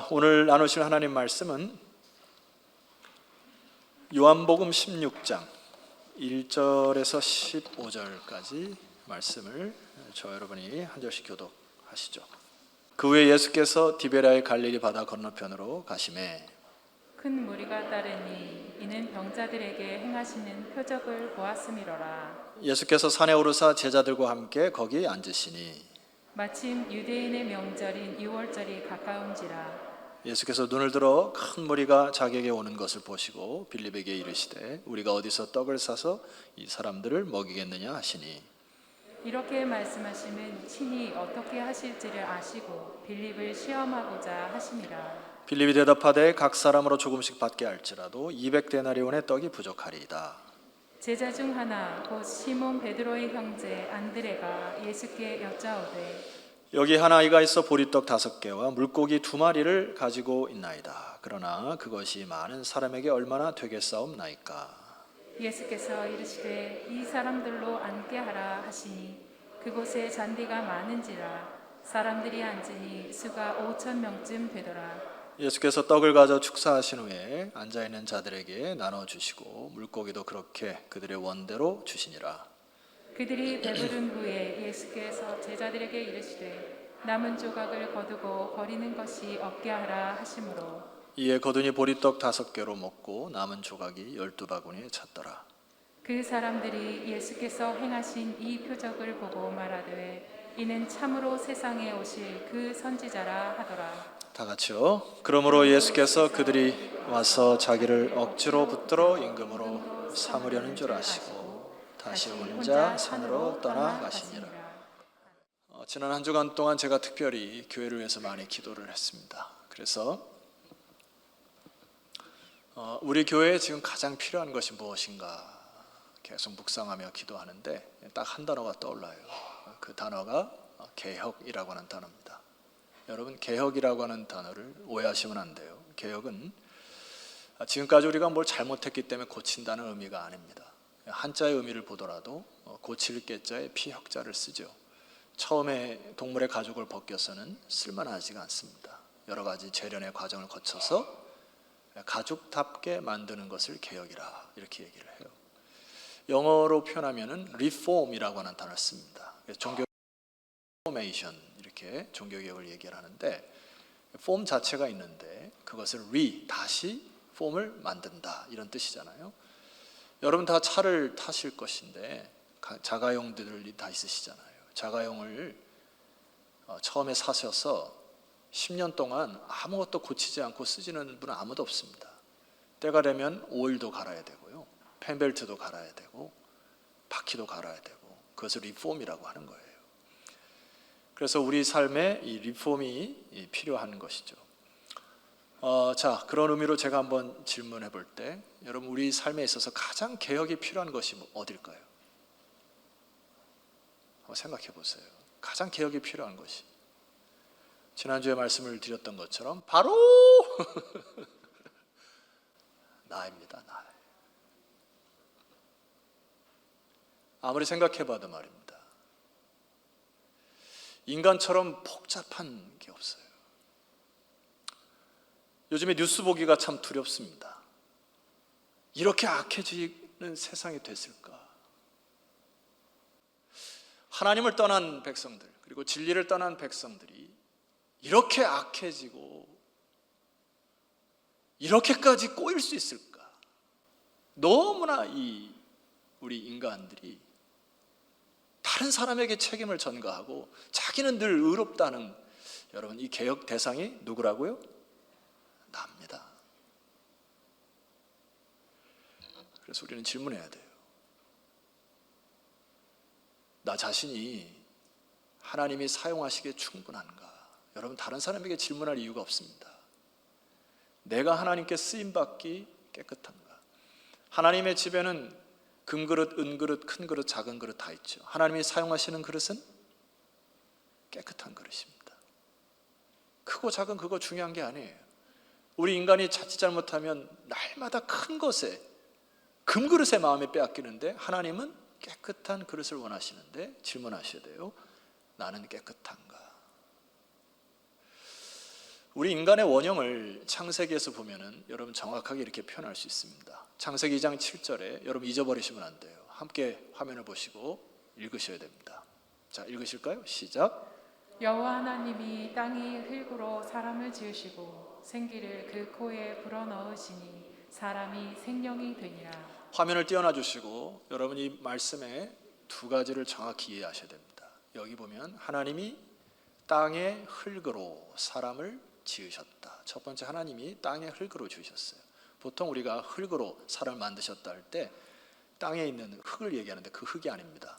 오늘 나누실 하나님 말씀은 요한복음 16장 1절에서 15절까지 말씀을 저 여러분이 한 절씩 교독하시죠. 그 후에 예수께서 디베랴의 갈릴리 바다 건너편으로 가시매 큰 무리가 따르니 이는 병자들에게 행하시는 표적을 보았음이로라. 예수께서 산에 오르사 제자들과 함께 거기 앉으시니 마침 유대인의 명절인 유월절이 가까운지라. 예수께서 눈을 들어 큰 무리가 자기에게 오는 것을 보시고 빌립에게 이르시되 우리가 어디서 떡을 사서 이 사람들을 먹이겠느냐 하시니 이렇게 말씀하시면 친히 어떻게 하실지를 아시고 빌립을 시험하고자 하심이라. 빌립이 대답하되 각 사람으로 조금씩 받게 할지라도 200데나리온의 떡이 부족하리이다. 제자 중 하나 곧 시몬 베드로의 형제 안드레가 예수께 여짜오되 여기 한 아이가 있어 보리떡 5개와 물고기 2마리를 가지고 있나이다. 그러나 그것이 많은 사람에게 얼마나 되겠사옵나이까. 예수께서 이르시되 이 사람들로 앉게 하라 하시니 그곳에 잔디가 많은지라. 사람들이 앉으니 수가 5,000명쯤 되더라. 예수께서 떡을 가져 축사하신 후에 앉아있는 자들에게 나눠주시고 물고기도 그렇게 그들의 원대로 주시니라. 그들이 배부른 후에 예수께서 제자들에게 이르시되 남은 조각을 거두고 버리는 것이 없게 하라 하시므로 이에 거두니 보리떡 5개로 먹고 남은 조각이 12바구니에 찼더라. 그 사람들이 예수께서 행하신 이 표적을 보고 말하되 이는 참으로 세상에 오실 그 선지자라 하더라. 다 같이요. 그러므로 예수께서 그들이 와서 자기를 억지로 붙들어 임금으로 삼으려는 줄 아시고 다시 혼자 산으로 떠나가시니라. 지난 한 주간 동안 제가 특별히 교회를 위해서 많이 기도를 했습니다. 그래서 우리 교회에 지금 가장 필요한 것이 무엇인가 계속 묵상하며 기도하는데 딱 한 단어가 떠올라요. 그 단어가 개혁이라고 하는 단어입니다. 여러분, 개혁이라고 하는 단어를 오해하시면 안 돼요. 개혁은 지금까지 우리가 뭘 잘못했기 때문에 고친다는 의미가 아닙니다. 한자의 의미를 보더라도 고칠 개자에 피혁자를 쓰죠. 처음에 동물의 가죽을 벗겨서는 쓸만하지가 않습니다. 여러 가지 재련의 과정을 거쳐서 가죽답게 만드는 것을 개혁이라 이렇게 얘기를 해요. 영어로 표현하면은 reform이라고 하는 단어를 씁니다. 종교 reformation 이렇게 종교개혁을 얘기를 하는데 폼 자체가 있는데 그것을 다시 폼을 만든다 이런 뜻이잖아요. 여러분 다 차를 타실 것인데 자가용들이 다 있으시잖아요. 자가용을 처음에 사셔서 10년 동안 아무것도 고치지 않고 쓰지는 분은 아무도 없습니다. 때가 되면 오일도 갈아야 되고요, 펜벨트도 갈아야 되고 바퀴도 갈아야 되고 그것을 리폼이라고 하는 거예요. 그래서 우리 삶에 이 리폼이 필요한 것이죠. 자, 그런 의미로 제가 한번 질문해 볼 때 여러분 우리 삶에 있어서 가장 개혁이 필요한 것이 어딜까요? 한번 생각해 보세요. 가장 개혁이 필요한 것이 지난주에 말씀을 드렸던 것처럼 바로 나입니다. 나. 아무리 생각해 봐도 말입니다. 인간처럼 복잡한 게 없어요. 요즘에 뉴스 보기가 참 두렵습니다. 이렇게 악해지는 세상이 됐을까? 하나님을 떠난 백성들, 그리고 진리를 떠난 백성들이 이렇게 악해지고 이렇게까지 꼬일 수 있을까? 너무나 우리 인간들이 다른 사람에게 책임을 전가하고 자기는 늘 의롭다는, 여러분 이 개혁 대상이 누구라고요? 나입니다. 그래서 우리는 질문해야 돼요. 나 자신이 하나님이 사용하시기에 충분한가? 여러분 다른 사람에게 질문할 이유가 없습니다. 내가 하나님께 쓰임받기 깨끗한가? 하나님의 집에는 금그릇, 은그릇, 큰 그릇, 작은 그릇 다 있죠. 하나님이 사용하시는 그릇은 깨끗한 그릇입니다. 크고 작은 그거 중요한 게 아니에요. 우리 인간이 자칫 잘못하면 날마다 큰 것에, 금그릇의 마음에 빼앗기는데 하나님은 깨끗한 그릇을 원하시는데 질문하셔야 돼요. 나는 깨끗한가? 우리 인간의 원형을 창세기에서 보면은 여러분 정확하게 이렇게 표현할 수 있습니다. 창세기 2장 7절에 여러분 잊어버리시면 안 돼요. 함께 화면을 보시고 읽으셔야 됩니다. 자, 읽으실까요? 시작. 여호와 하나님이 땅이 흙으로 사람을 지으시고 생기를 그 코에 불어넣으시니 사람이 생명이 되니라. 화면을 띄워놔 주시고 여러분 이 말씀에 두 가지를 정확히 이해하셔야 됩니다. 여기 보면 하나님이 땅의 흙으로 사람을 지으셨다. 첫 번째, 하나님이 땅의 흙으로 지으셨어요. 보통 우리가 흙으로 사람을 만드셨다 할 때 땅에 있는 흙을 얘기하는데 그 흙이 아닙니다.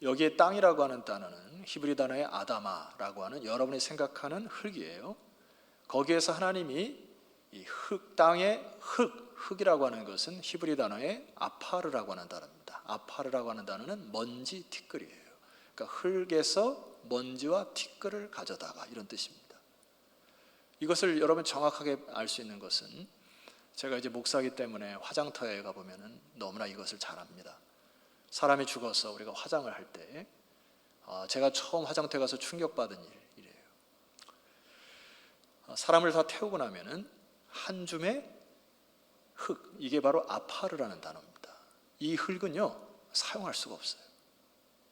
여기에 땅이라고 하는 단어는 히브리 단어의 아다마라고 하는 여러분이 생각하는 흙이에요. 거기에서 하나님이 이 흙, 땅의 흙이라고 하는 것은 히브리 단어의 아파르라고 하는 단어입니다. 아파르라고 하는 단어는 먼지, 티끌이에요. 그러니까 흙에서 먼지와 티끌을 가져다가 이런 뜻입니다. 이것을 여러분 정확하게 알 수 있는 것은 제가 이제 목사이기 때문에 화장터에 가보면 너무나 이것을 잘 압니다. 사람이 죽어서 우리가 화장을 할 때 제가 처음 화장터에 가서 충격받은 일이에요. 사람을 다 태우고 나면은 한 줌의 흙, 이게 바로 아파르라는 단어입니다. 이 흙은요 사용할 수가 없어요.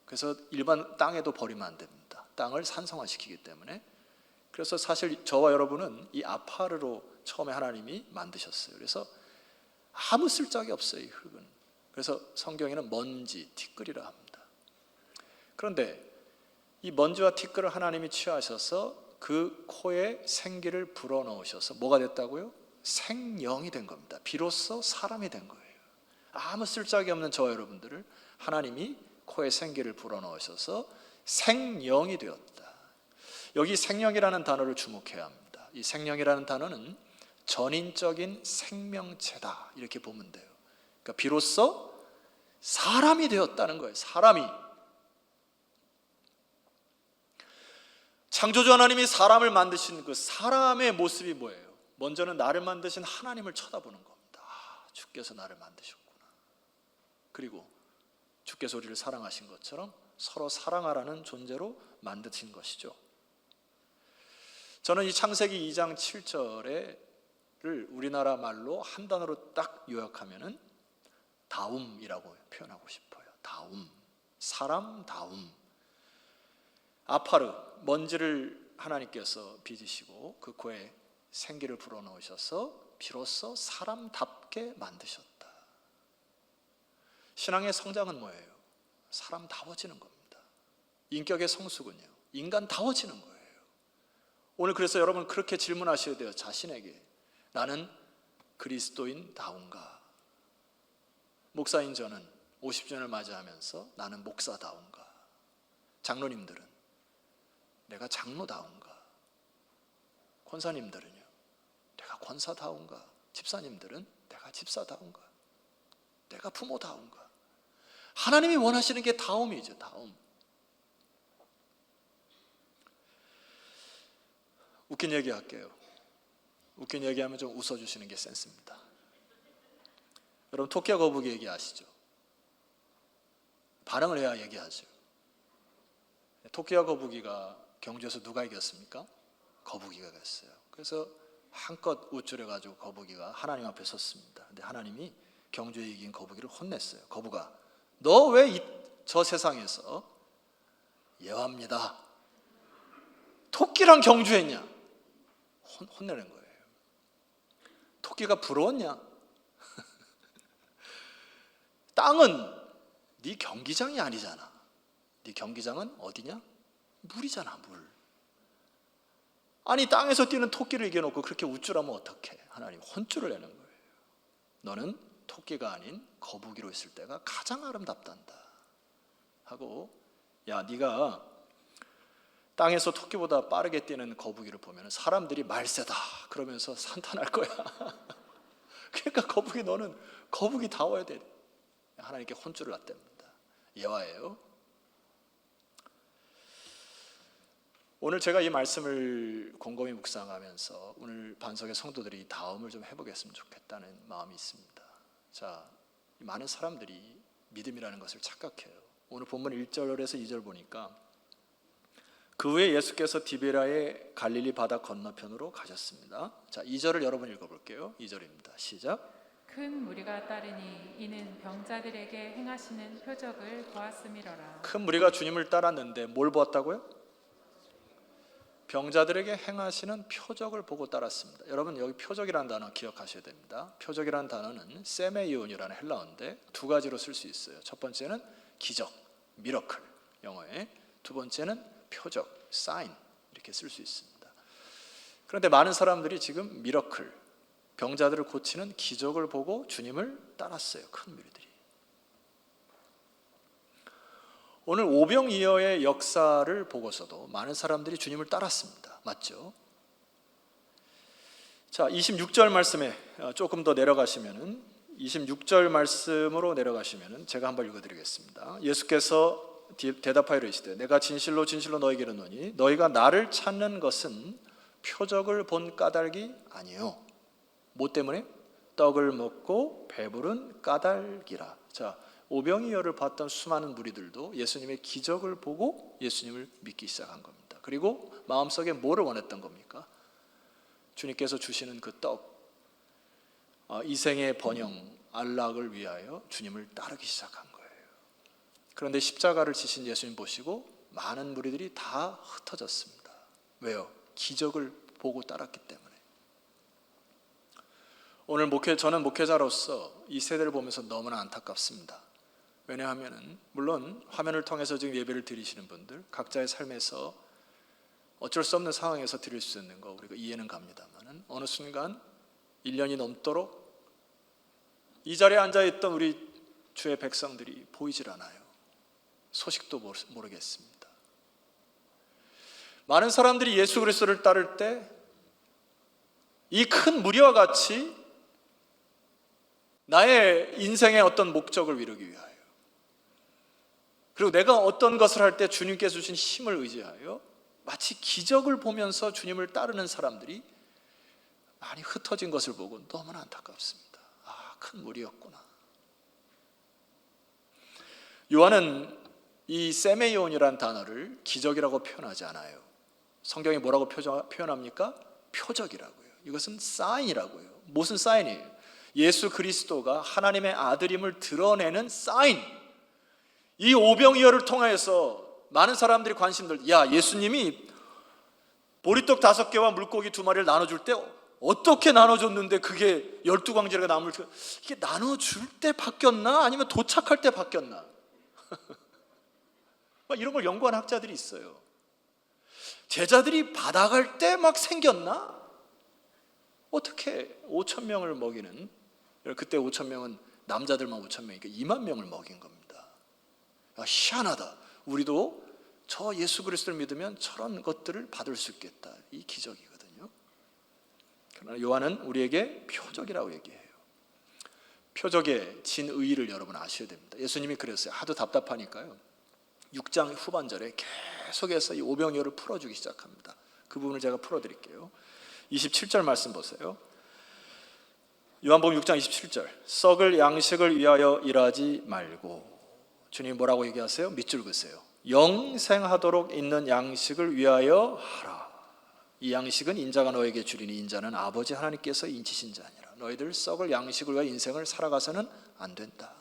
그래서 일반 땅에도 버리면 안 됩니다. 땅을 산성화시키기 때문에. 그래서 사실 저와 여러분은 이 아파르로 처음에 하나님이 만드셨어요. 그래서 아무 쓸데가 없어요, 이 흙은. 그래서 성경에는 먼지, 티끌이라 합니다. 그런데 이 먼지와 티끌을 하나님이 취하셔서 그 코에 생기를 불어넣으셔서 뭐가 됐다고요? 생령이 된 겁니다. 비로소 사람이 된 거예요. 아무 쓸데기 없는 저와 여러분들을 하나님이 코에 생기를 불어넣으셔서 생령이 되었다. 여기 생령이라는 단어를 주목해야 합니다. 이 생령이라는 단어는 전인적인 생명체다 이렇게 보면 돼요. 그러니까 비로소 사람이 되었다는 거예요. 사람이. 창조주 하나님이 사람을 만드신 그 사람의 모습이 뭐예요? 먼저는 나를 만드신 하나님을 쳐다보는 겁니다. 주께서 나를 만드셨구나. 그리고 주께서 우리를 사랑하신 것처럼 서로 사랑하라는 존재로 만드신 것이죠. 저는 이 창세기 2장 7절을 우리나라 말로 한 단어로 딱 요약하면은 다움이라고 표현하고 싶어요. 다움, 사람다움. 아파르, 먼지를 하나님께서 빚으시고 그 코에 생기를 불어넣으셔서 비로소 사람답게 만드셨다. 신앙의 성장은 뭐예요? 사람다워지는 겁니다. 인격의 성숙은요, 인간다워지는 거예요. 오늘 그래서 여러분 그렇게 질문하셔야 돼요. 자신에게. 나는 그리스도인다운가? 목사인 저는 50주년을 맞이하면서 나는 목사다운가? 장로님들은 내가 장로다운가? 권사님들은요, 내가 권사다운가? 집사님들은 내가 집사다운가? 내가 부모다운가? 하나님이 원하시는 게 다움이죠. 다움. 웃긴 얘기 할게요. 웃긴 얘기하면 좀 웃어주시는 게 센스입니다. 여러분 토끼와 거북이 얘기 아시죠? 반응을 해야 얘기하죠. 토끼와 거북이가 경주에서 누가 이겼습니까? 거북이가 이겼어요. 그래서 한껏 우쭐해가지고 거북이가 하나님 앞에 섰습니다. 근데 하나님이 경주에 이긴 거북이를 혼냈어요. 거북아, 너 왜 저 세상에서 예화입니다. 토끼랑 경주했냐? 혼내는 거예요. 토끼가 부러웠냐? 땅은 네 경기장이 아니잖아. 네 경기장은 어디냐? 물이잖아, 물. 아니 땅에서 뛰는 토끼를 이겨놓고 그렇게 우쭐하면 어떡해? 하나님 혼쭐을 내는 거예요. 너는 토끼가 아닌 거북이로 있을 때가 가장 아름답단다 하고, 야 네가 땅에서 토끼보다 빠르게 뛰는 거북이를 보면 사람들이 말세다 그러면서 산탄할 거야. 그러니까 거북이, 너는 거북이다워야 돼. 하나님께 혼쭐을 났답니다. 예화예요. 오늘 제가 이 말씀을 곰곰이 묵상하면서 오늘 반석의 성도들이 이 다음을 좀 해보겠으면 좋겠다는 마음이 있습니다. 자, 많은 사람들이 믿음이라는 것을 착각해요. 오늘 본문 1절에서 2절 보니까 그 후에 예수께서 디베라의 갈릴리 바다 건너편으로 가셨습니다. 자, 2절을 여러분 읽어볼게요. 2절입니다. 시작. 큰 무리가 따르니 이는 병자들에게 행하시는 표적을 보았음이로라. 큰 무리가 주님을 따랐는데 뭘 보았다고요? 병자들에게 행하시는 표적을 보고 따랐습니다. 여러분 여기 표적이라는 단어 기억하셔야 됩니다. 표적이라는 단어는 세메이온이라는 헬라어인데 두 가지로 쓸 수 있어요. 첫 번째는 기적, 미러클 영어에, 두 번째는 표적, 사인 이렇게 쓸 수 있습니다. 그런데 많은 사람들이 지금 미러클, 병자들을 고치는 기적을 보고 주님을 따랐어요. 큰 무리들이. 오늘 오병이어의 역사를 보고서도 많은 사람들이 주님을 따랐습니다. 맞죠? 자, 26절 말씀에 조금 더 내려가시면은 26절 말씀으로 내려가시면은 제가 한번 읽어드리겠습니다. 예수께서 대답하여 이르시되 내가 진실로 진실로 너희에게 이르노니 너희가 나를 찾는 것은 표적을 본 까닭이 아니요. 뭐 때문에? 떡을 먹고 배부른 까닭이라. 자, 오병이어를 봤던 수많은 무리들도 예수님의 기적을 보고 예수님을 믿기 시작한 겁니다. 그리고 마음속에 뭐를 원했던 겁니까? 주님께서 주시는 그 떡, 이생의 번영, 안락을 위하여 주님을 따르기 시작한 거예요. 그런데 십자가를 지신 예수님 보시고 많은 무리들이 다 흩어졌습니다. 왜요? 기적을 보고 따랐기 때문에. 오늘 저는 목회자로서 이 세대를 보면서 너무나 안타깝습니다. 왜냐하면 물론 화면을 통해서 지금 예배를 드리시는 분들 각자의 삶에서 어쩔 수 없는 상황에서 드릴 수 있는 거 우리가 이해는 갑니다만 어느 순간 1년이 넘도록 이 자리에 앉아있던 우리 주의 백성들이 보이질 않아요. 소식도 모르겠습니다. 많은 사람들이 예수 그리스도를 따를 때 이 큰 무리와 같이 나의 인생의 어떤 목적을 이루기 위하여 그리고 내가 어떤 것을 할 때 주님께서 주신 힘을 의지하여 마치 기적을 보면서 주님을 따르는 사람들이 많이 흩어진 것을 보고 너무나 안타깝습니다. 큰 무리였구나. 요한은 이 세메이온이라는 단어를 기적이라고 표현하지 않아요. 성경이 뭐라고 표현합니까? 표적이라고요. 이것은 사인이라고요. 무슨 사인이에요? 예수 그리스도가 하나님의 아들임을 드러내는 사인. 이 오병이어를 통해서 많은 사람들이 관심들, 야, 예수님이 보리떡 5개와 물고기 2마리를 나눠줄 때 어떻게 나눠줬는데 그게 12광지가 남을, 이게 나눠줄 때 바뀌었나? 아니면 도착할 때 바뀌었나? 이런 걸 연구하는 학자들이 있어요. 제자들이 받아갈 때 막 생겼나? 어떻게 5,000명을 먹이는, 그때 5,000명은 남자들만 5,000명이니까 2만 명을 먹인 겁니다. 희한하다. 우리도 저 예수 그리스도를 믿으면 저런 것들을 받을 수 있겠다. 이 기적이거든요. 그러나 요한은 우리에게 표적이라고 얘기해요. 표적의 진의를 여러분 아셔야 됩니다. 예수님이 그랬어요. 하도 답답하니까요. 6장 후반절에 계속해서 이 오병이어를 풀어주기 시작합니다. 그 부분을 제가 풀어드릴게요. 27절 말씀 보세요. 요한복음 6장 27절. 썩을 양식을 위하여 일하지 말고, 주님 뭐라고 얘기하세요? 밑줄 그으세요. 영생하도록 있는 양식을 위하여 하라. 이 양식은 인자가 너에게 주리니 인자는 아버지 하나님께서 인치신 자니라. 너희들 썩을 양식을 위하여 인생을 살아가서는 안 된다.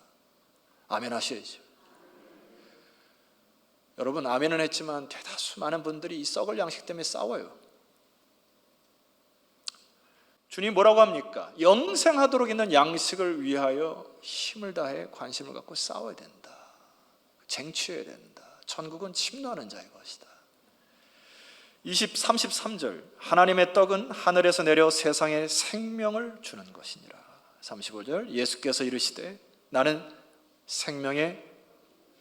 아멘 하셔야죠. 여러분, 아멘은 했지만 대다수 많은 분들이 이 썩을 양식 때문에 싸워요. 주님 뭐라고 합니까? 영생하도록 있는 양식을 위하여 힘을 다해 관심을 갖고 싸워야 된다. 쟁취해야 된다. 천국은 침노하는 자의 것이다. 33절. 하나님의 떡은 하늘에서 내려 세상에 생명을 주는 것이니라. 35절. 예수께서 이르시되 나는 생명의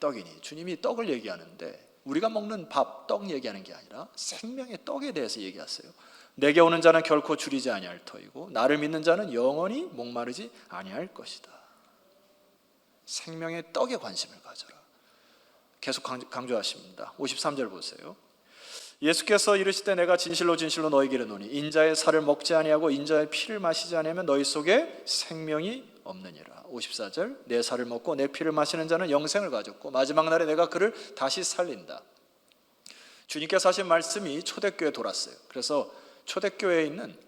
떡이니. 주님이 떡을 얘기하는데 우리가 먹는 밥, 떡 얘기하는 게 아니라 생명의 떡에 대해서 얘기하세요. 내게 오는 자는 결코 줄이지 아니할 터이고 나를 믿는 자는 영원히 목마르지 아니할 것이다. 생명의 떡에 관심을 가져라. 계속 강조하십니다. 53절 보세요. 예수께서 이르시되 내가 진실로 진실로 너희에게 이르노니 인자의 살을 먹지 아니하고 인자의 피를 마시지 아니하면 너희 속에 생명이 없느니라. 54절. 내 살을 먹고 내 피를 마시는 자는 영생을 가졌고 마지막 날에 내가 그를 다시 살린다. 주님께서 하신 말씀이 초대교회에 돌았어요. 그래서 초대교회에 있는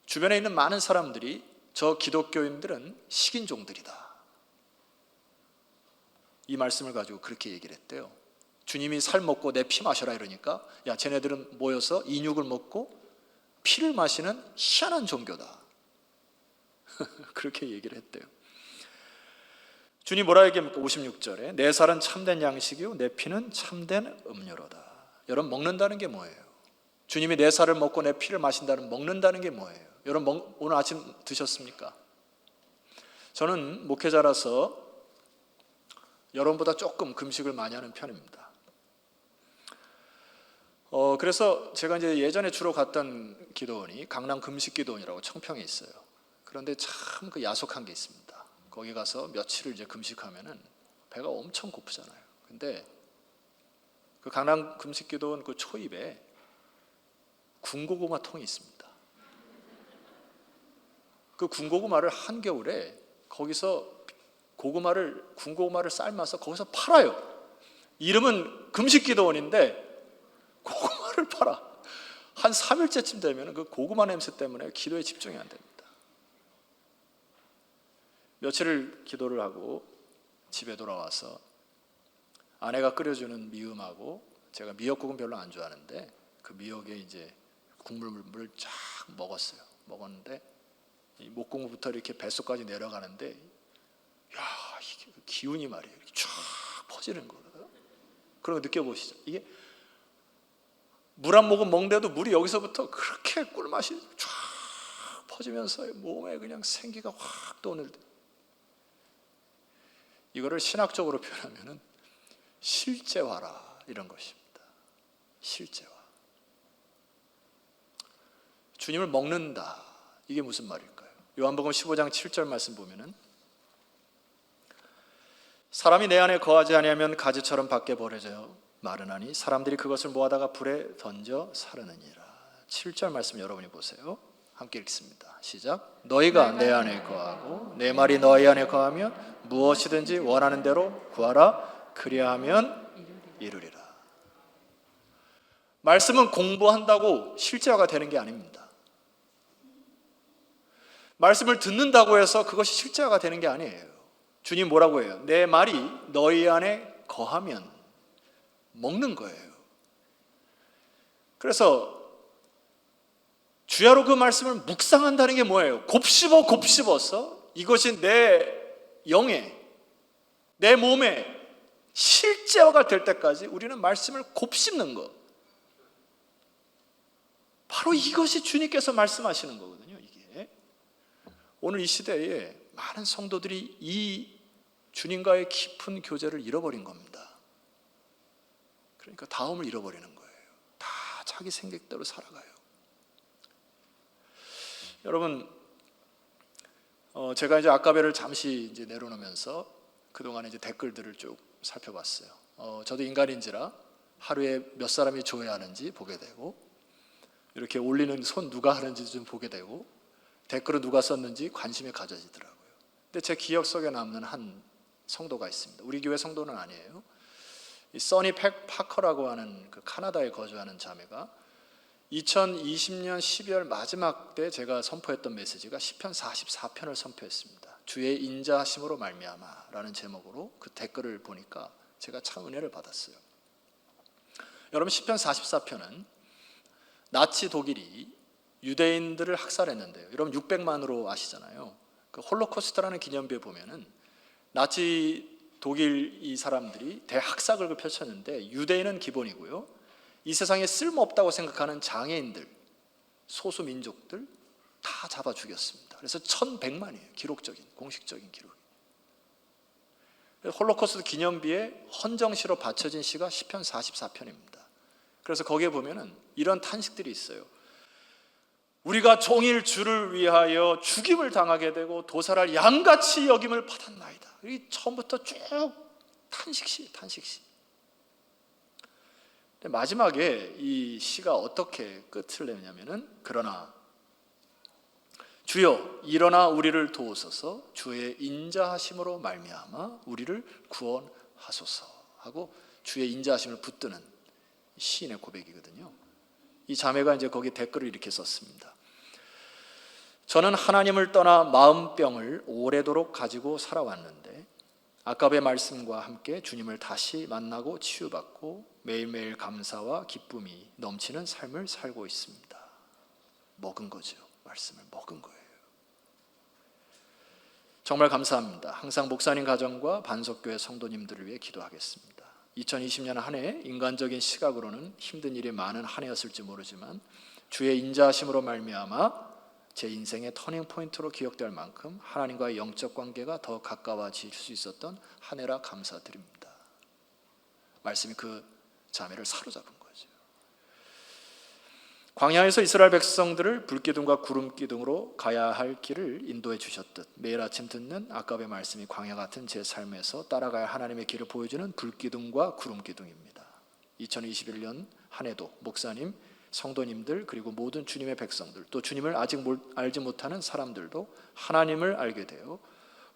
주변에 있는 많은 사람들이 저 기독교인들은 식인종들이다, 이 말씀을 가지고 그렇게 얘기를 했대요. 주님이 살 먹고 내 피 마셔라 이러니까 야, 쟤네들은 모여서 인육을 먹고 피를 마시는 희한한 종교다. 그렇게 얘기를 했대요. 주님 뭐라 얘기합니까? 56절에 내 살은 참된 양식이요 내 피는 참된 음료로다. 여러분, 먹는다는 게 뭐예요? 주님이 내 살을 먹고 내 피를 마신다는, 먹는다는 게 뭐예요? 여러분, 오늘 아침 드셨습니까? 저는 목회자라서 여러분보다 조금 금식을 많이 하는 편입니다. 그래서 제가 이제 예전에 주로 갔던 기도원이 강남 금식기도원이라고 청평에 있어요. 그런데 참 그 야속한 게 있습니다. 거기 가서 며칠을 이제 금식하면은 배가 엄청 고프잖아요. 근데 그 강남 금식기도원 그 초입에 군고구마 통이 있습니다. 그 군고구마를 한겨울에 거기서 군고구마를 삶아서 거기서 팔아요. 이름은 금식기도원인데 고구마를 팔아. 한 3일째쯤 되면 그 고구마 냄새 때문에 기도에 집중이 안 됩니다. 며칠을 기도를 하고 집에 돌아와서 아내가 끓여주는 미음하고, 제가 미역국은 별로 안 좋아하는데 그 미역에 이제 국물을 쫙 먹었어요. 먹었는데 이 목공부터 이렇게 뱃속까지 내려가는데, 야, 이게 기운이 말이에요. 이렇게 쫙 퍼지는 거예요. 그런 거 느껴보시죠. 이게 물 한 모금 먹는데도 물이 여기서부터 그렇게 꿀맛이 쫙 퍼지면서 몸에 그냥 생기가 확 도는, 이거를 신학적으로 표현하면은 실제화라, 이런 것입니다. 실제화. 주님을 먹는다, 이게 무슨 말일까요? 요한복음 15장 7절 말씀 보면은 사람이 내 안에 거하지 아니하면 가지처럼 밖에 버려져 마르나니 사람들이 그것을 모아다가 불에 던져 사르느니라. 7절 말씀 여러분이 보세요. 함께 읽습니다. 시작. 너희가 내 안에 거하고 내 말이 너희 안에 거하면 무엇이든지 원하는 대로 구하라. 그리하면 이루리라. 말씀은 공부한다고 실제화가 되는 게 아닙니다. 말씀을 듣는다고 해서 그것이 실제화가 되는 게 아니에요. 주님 뭐라고 해요? 내 말이 너희 안에 거하면, 먹는 거예요. 그래서 주야로 그 말씀을 묵상한다는 게 뭐예요? 곱씹어서 이것이 내 영에, 내 몸에 실제화가 될 때까지 우리는 말씀을 곱씹는 것. 바로 이것이 주님께서 말씀하시는 거거든요. 이게 오늘 이 시대에 많은 성도들이 이 주님과의 깊은 교제를 잃어버린 겁니다. 그러니까 다음을 잃어버리는 거예요. 다 자기 생각대로 살아가요. 여러분, 제가 이제 아까베를 잠시 이제 내려놓으면서 그동안에 이제 댓글들을 쭉 살펴봤어요. 저도 인간인지라 하루에 몇 사람이 조회하는지 보게 되고, 이렇게 올리는 손 누가 하는지 좀 보게 되고, 댓글을 누가 썼는지 관심이 가져지더라고요. 근데 제 기억 속에 남는 한 성도가 있습니다. 우리 교회 성도는 아니에요. 이 써니 파커라고 하는 그 카나다에 거주하는 자매가 2020년 12월 마지막 때 제가 선포했던 메시지가 시편 44편을 선포했습니다. 주의 인자하심으로 말미암아라는 제목으로 그 댓글을 보니까 제가 참 은혜를 받았어요. 여러분, 시편 44편은 나치 독일이 유대인들을 학살했는데요. 여러분 600만으로 아시잖아요. 그 홀로코스트라는 기념비에 보면은 나치 독일 이 사람들이 대학살을 펼쳤는데 유대인은 기본이고요. 이 세상에 쓸모없다고 생각하는 장애인들, 소수 민족들 다 잡아 죽였습니다. 그래서 1100만이에요. 기록적인, 공식적인 기록. 홀로코스트 기념비에 헌정시로 바쳐진 시가 시편 44편입니다. 그래서 거기에 보면은 이런 탄식들이 있어요. 우리가 종일 주를 위하여 죽임을 당하게 되고 도살할 양같이 여김을 받았나이다. 이 처음부터 쭉 탄식시. 근데 마지막에 이 시가 어떻게 끝을 내냐면은 그러나 주여 일어나 우리를 도우소서 주의 인자하심으로 말미암아 우리를 구원하소서 하고 주의 인자하심을 붙드는 시인의 고백이거든요. 이 자매가 이제 거기 댓글을 이렇게 썼습니다. 저는 하나님을 떠나 마음병을 오래도록 가지고 살아왔는데 아까의 말씀과 함께 주님을 다시 만나고 치유받고 매일매일 감사와 기쁨이 넘치는 삶을 살고 있습니다. 먹은 거죠. 말씀을 먹은 거예요. 정말 감사합니다. 항상 목사님 가정과 반석교회 성도님들을 위해 기도하겠습니다. 2020년 한 해 인간적인 시각으로는 힘든 일이 많은 한 해였을지 모르지만 주의 인자하심으로 말미암아 제 인생의 터닝포인트로 기억될 만큼 하나님과의 영적 관계가 더 가까워질 수 있었던 한 해라 감사드립니다. 말씀이 그 자매를 사로잡은 거죠. 광야에서 이스라엘 백성들을 불기둥과 구름기둥으로 가야 할 길을 인도해 주셨듯 매일 아침 듣는 아까의 말씀이 광야 같은 제 삶에서 따라가야 하나님의 길을 보여주는 불기둥과 구름기둥입니다. 2021년 한 해도 목사님, 성도님들 그리고 모든 주님의 백성들 또 주님을 아직 알지 못하는 사람들도 하나님을 알게 되어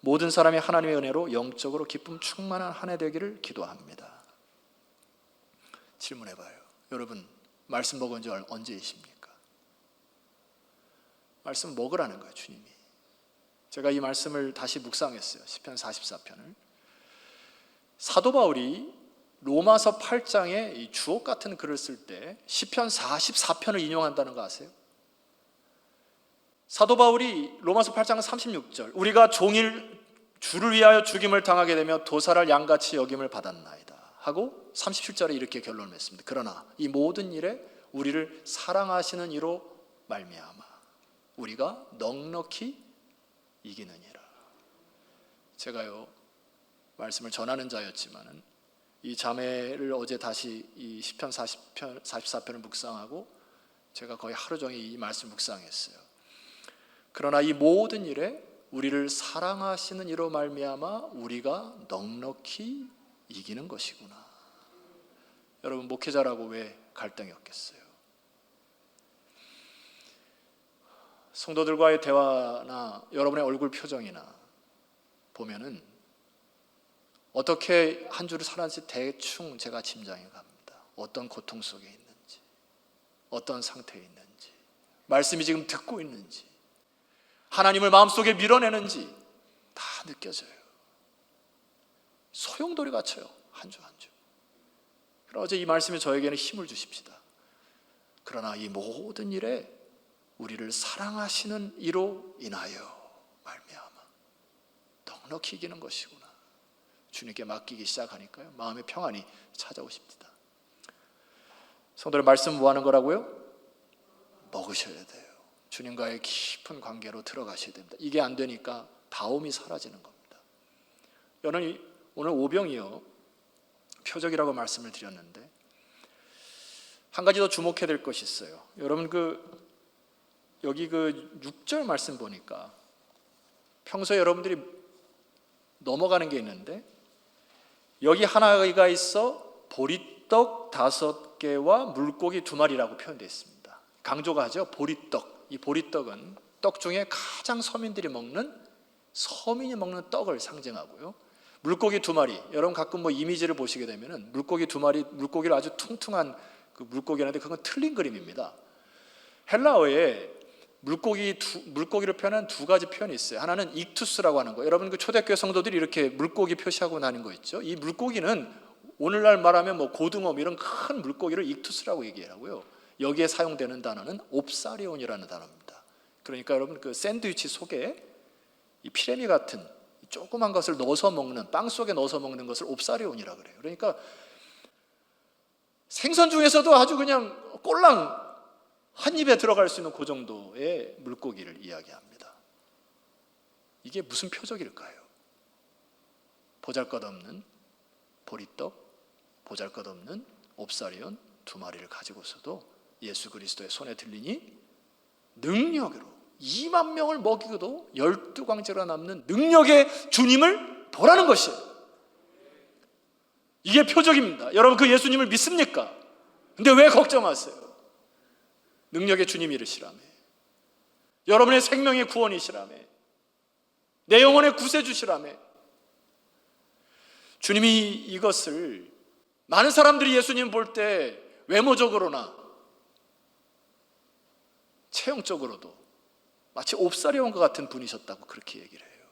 모든 사람이 하나님의 은혜로 영적으로 기쁨 충만한 한 해 되기를 기도합니다. 질문해봐요. 여러분 말씀 먹은 지 언제이십니까? 말씀 먹으라는 거예요. 주님이. 제가 이 말씀을 다시 묵상했어요. 시편 44편을. 사도 바울이 로마서 8장에 이 주옥 같은 글을 쓸 때 시편 44편을 인용한다는 거 아세요? 사도 바울이 로마서 8장 36절 우리가 종일 주를 위하여 죽임을 당하게 되며 도살할 양같이 여김을 받았나이다 하고 37절에 이렇게 결론을 맺습니다. 그러나 이 모든 일에 우리를 사랑하시는 이로 말미암아 우리가 넉넉히 이기느니라. 제가요 말씀을 전하는 자였지만은 이 자매를 어제 다시 이 시편 44편을 묵상하고 제가 거의 하루 종일 이 말씀 묵상했어요. 그러나 이 모든 일에 우리를 사랑하시는 이로 말미암아 우리가 넉넉히 이기는 것이구나. 여러분 목회자라고 왜 갈등이 없겠어요? 성도들과의 대화나 여러분의 얼굴 표정이나 보면은 어떻게 한 주를 살았는지 대충 제가 짐작해 갑니다. 어떤 고통 속에 있는지, 어떤 상태에 있는지, 말씀이 지금 듣고 있는지, 하나님을 마음속에 밀어내는지 다 느껴져요. 소용돌이 같아요. 한 주 한 주. 그러나 어제 이 말씀이 저에게는 힘을 주십시다. 그러나 이 모든 일에 우리를 사랑하시는 이로 인하여 말미암아 넉넉히 이기는 것이구나. 주님께 맡기기 시작하니까요 마음의 평안이 찾아오십니다. 성도들 말씀 뭐 하는 거라고요? 먹으셔야 돼요. 주님과의 깊은 관계로 들어가셔야 됩니다. 이게 안 되니까 다움이 사라지는 겁니다. 여러분 오늘 오병이요 표적이라고 말씀을 드렸는데 한 가지 더 주목해야 될 것이 있어요. 여러분 여기 6절 말씀 보니까 평소에 여러분들이 넘어가는 게 있는데 여기 하나가 있어 보리떡 5개와 물고기 2마리라고 표현되어 있습니다. 강조가 하죠. 보리떡. 이 보리떡은 떡 중에 가장 서민이 먹는 떡을 상징하고요. 물고기 2마리. 여러분 가끔 이미지를 보시게 되면은 물고기 2마리, 물고기를 아주 퉁퉁한 그 물고기라는데 그건 틀린 그림입니다. 헬라어에 물고기를 표현한 2가지 표현이 있어요. 하나는 익투스라고 하는 거. 여러분 초대교회 성도들이 이렇게 물고기 표시하고 다니는 거 있죠. 이 물고기는 오늘날 말하면 고등어 이런 큰 물고기를 익투스라고 얘기하고요. 여기에 사용되는 단어는 옵사리온이라는 단어입니다. 그러니까 여러분 샌드위치 속에 이 피레미 같은 조그만 것을 넣어서 먹는 빵 속에 넣어서 먹는 것을 옵사리온이라고 그래요. 그러니까 생선 중에서도 아주 그냥 꼴랑 한 입에 들어갈 수 있는 그 정도의 물고기를 이야기합니다. 이게 무슨 표적일까요? 보잘것없는 보리떡, 보잘것없는 옵사리온 2마리를 가지고서도 예수 그리스도의 손에 들리니 능력으로 2만 명을 먹이고도 12광째가 남는 능력의 주님을 보라는 것이에요. 이게 표적입니다. 여러분 그 예수님을 믿습니까? 근데 왜 걱정하세요? 능력의 주님이 이르시라며 여러분의 생명의 구원이시라며 내 영혼의 구세주시라며 주님이 이것을 많은 사람들이 예수님 볼 때 외모적으로나 체형적으로도 마치 옵사려온 것 같은 분이셨다고 그렇게 얘기를 해요.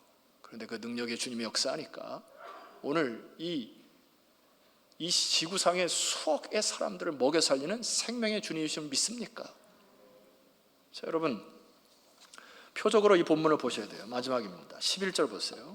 그런데 그 능력의 주님이 역사하니까 오늘 이 지구상의 수억의 사람들을 먹여 살리는 생명의 주님이심을 믿습니까? 자, 여러분 표적으로 이 본문을 보셔야 돼요. 마지막입니다. 11절 보세요.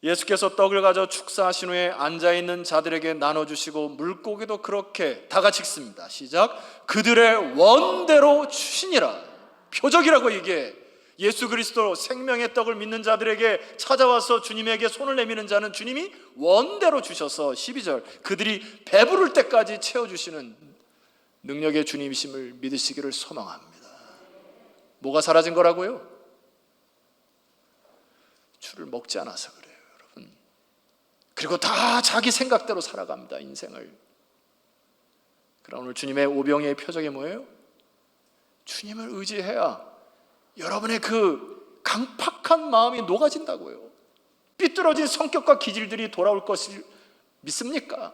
예수께서 떡을 가져 축사하신 후에 앉아있는 자들에게 나눠주시고 물고기도 그렇게 다 같이 읽습니다. 시작. 그들의 원대로 주시니라. 표적이라고 이게 예수 그리스도 생명의 떡을 믿는 자들에게 찾아와서 주님에게 손을 내미는 자는 주님이 원대로 주셔서 12절 그들이 배부를 때까지 채워주시는 능력의 주님이심을 믿으시기를 소망합니다. 뭐가 사라진 거라고요? 주를 먹지 않아서 그래요, 여러분. 그리고 다 자기 생각대로 살아갑니다, 인생을. 그럼 오늘 주님의 오병이의 표적이 뭐예요? 주님을 의지해야 여러분의 그 강팍한 마음이 녹아진다고요. 삐뚤어진 성격과 기질들이 돌아올 것을 믿습니까?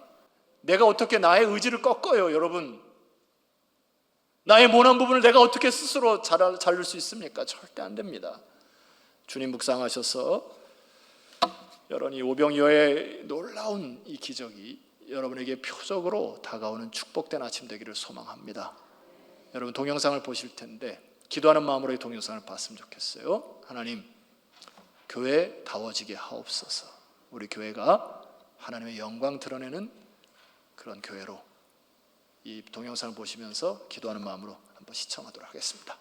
내가 어떻게 나의 의지를 꺾어요, 여러분? 나의 모난 부분을 내가 어떻게 스스로 자를 수 있습니까? 절대 안 됩니다. 주님 묵상하셔서 여러분 이 오병이어의 놀라운 이 기적이 여러분에게 표적으로 다가오는 축복된 아침 되기를 소망합니다. 여러분 동영상을 보실 텐데 기도하는 마음으로 이 동영상을 봤으면 좋겠어요. 하나님, 교회 다워지게 하옵소서. 우리 교회가 하나님의 영광 드러내는 그런 교회로 이 동영상을 보시면서 기도하는 마음으로 한번 시청하도록 하겠습니다.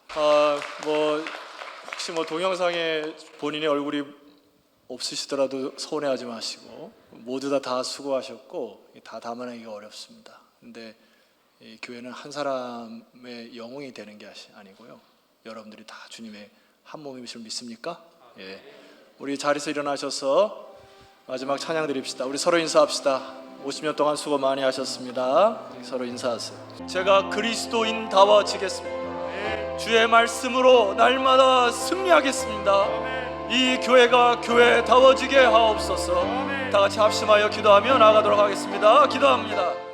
혹시 동영상에 본인의 얼굴이 없으시더라도 서운해하지 마시고 모두 다 수고하셨고 다 담아내기가 어렵습니다. 근데 이 교회는 한 사람의 영웅이 되는 게 아니고요. 여러분들이 다 주님의 한 몸임을 믿습니까? 예. 우리 자리에서 일어나셔서 마지막 찬양 드립시다. 우리 서로 인사합시다. 50년 동안 수고 많이 하셨습니다. 서로 인사하세요. 제가 그리스도인다워지겠습니다. 주의 말씀으로 날마다 승리하겠습니다. 이 교회가 교회다워지게 하옵소서. 다 같이 합심하여 기도하며 나아가도록 하겠습니다. 기도합니다.